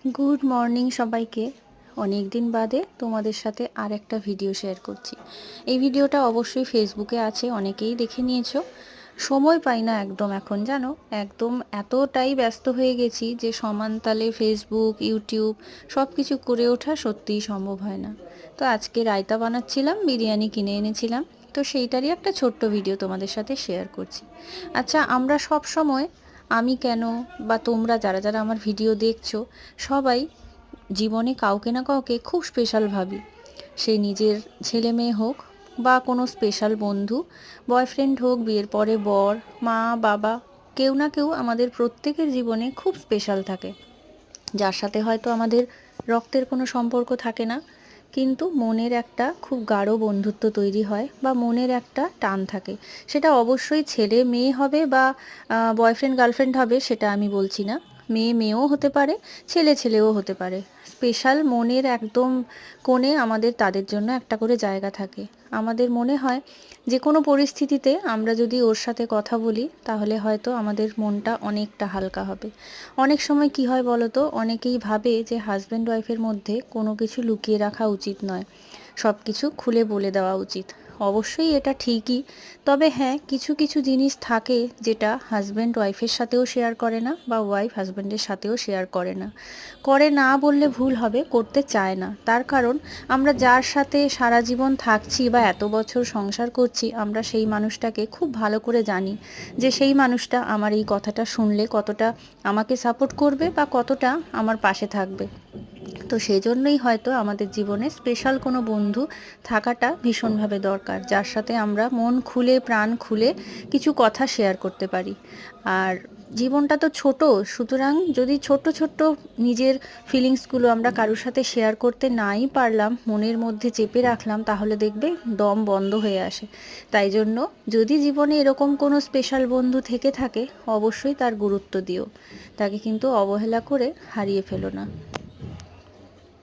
Good morning সবাইকে। অনেক দিন বাদে তোমাদের সাথে আর একটা ভিডিও শেয়ার করছি। এই ভিডিওটা অবশ্যই ফেসবুকে আছে, অনেকেই দেখে নিয়েছো। সময় পাই না একদম এখন, জানো, একদম এতটাই ব্যস্ত হয়ে গেছি যে সমান তালে ফেসবুক, ইউটিউব সব কিছু করে ওঠা সত্যিই সম্ভব হয় না। তো আজকে রায়তা বানাচ্ছিলাম, বিরিয়ানি কিনে এনেছিলাম, তো সেইটারই একটা ছোট্ট ভিডিও তোমাদের সাথে শেয়ার করছি। আচ্ছা, আমরা সব সময়, আমি কেন বা তোমরা যারা যারা আমার ভিডিও দেখছো, সবাই জীবনে কাউকে না কাউকে খুব স্পেশাল ভাবি। সে নিজের ছেলে মেয়ে হোক বা কোনো স্পেশাল বন্ধু, বয়ফ্রেন্ড হোক, বিয়ের পরে বর, মা, বাবা, কেউ না কেউ আমাদের প্রত্যেকের জীবনে খুব স্পেশাল থাকে, যার সাথে হয়তো আমাদের রক্তের কোনো সম্পর্ক থাকে না, কিন্তু মনের একটা খুব গাঢ় বন্ধুত্ব তৈরি হয় বা মনের একটা টান থাকে। সেটা অবশ্যই ছেলে মেয়ে হবে বা বয়ফ্রেন্ড গার্লফ্রেন্ড হবে, সেটা আমি বলছি না। মেয়ে মেয়েও হতে পারে, ছেলে ছেলেও হতে পারে। স্পেশাল মনের একদম কোণে আমাদের তাদের জন্য একটা করে জায়গা থাকে। আমাদের মনে হয় যে কোনো পরিস্থিতিতে আমরা যদি ওর সাথে কথা বলি তাহলে হয়তো আমাদের মনটা অনেকটা হালকা হবে। অনেক সময় কি হয় বলো তো, অনেকেই ভাবে যে হাজব্যান্ড ওয়াইফের মধ্যে কোনো কিছু লুকিয়ে রাখা উচিত নয়, সব কিছু খুলে বলে দেওয়া উচিত। অবশ্যই এটা ঠিকই, তবে হ্যাঁ, কিছু কিছু জিনিস থাকে যেটা হাজব্যান্ড ওয়াইফের সাথেও শেয়ার করে না বা ওয়াইফ হাজব্যান্ডের সাথেও শেয়ার করে না। করে না বললে ভুল হবে, করতে চায় না। তার কারণ আমরা যার সাথে সারা জীবন থাকছি বা এত বছর সংসার করছি, আমরা সেই মানুষটাকে খুব ভালো করে জানি যে সেই মানুষটা আমার এই কথাটা শুনলে কতটা আমাকে সাপোর্ট করবে বা কতটা আমার পাশে থাকবে। তো সেজন্যই হয়তো আমাদের জীবনে স্পেশাল কোনো বন্ধু থাকাটা ভীষণভাবে দরকার, যার সাথে আমরা মন খুলে প্রাণ খুলে কিছু কথা শেয়ার করতে পারি। আর জীবনটা তো ছোট, সুতরাং যদি ছোট্ট ছোট্ট নিজের ফিলিংসগুলো আমরা কারোর সাথে শেয়ার করতে নাই পারলাম, মনের মধ্যে চেপে রাখলাম, তাহলে দেখবে দম বন্ধ হয়ে আসে। তাই জন্য যদি জীবনে এরকম কোনো স্পেশাল বন্ধু থেকে থাকে, অবশ্যই তার গুরুত্ব দিও, তাকে কিন্তু অবহেলা করে হারিয়ে ফেলো না।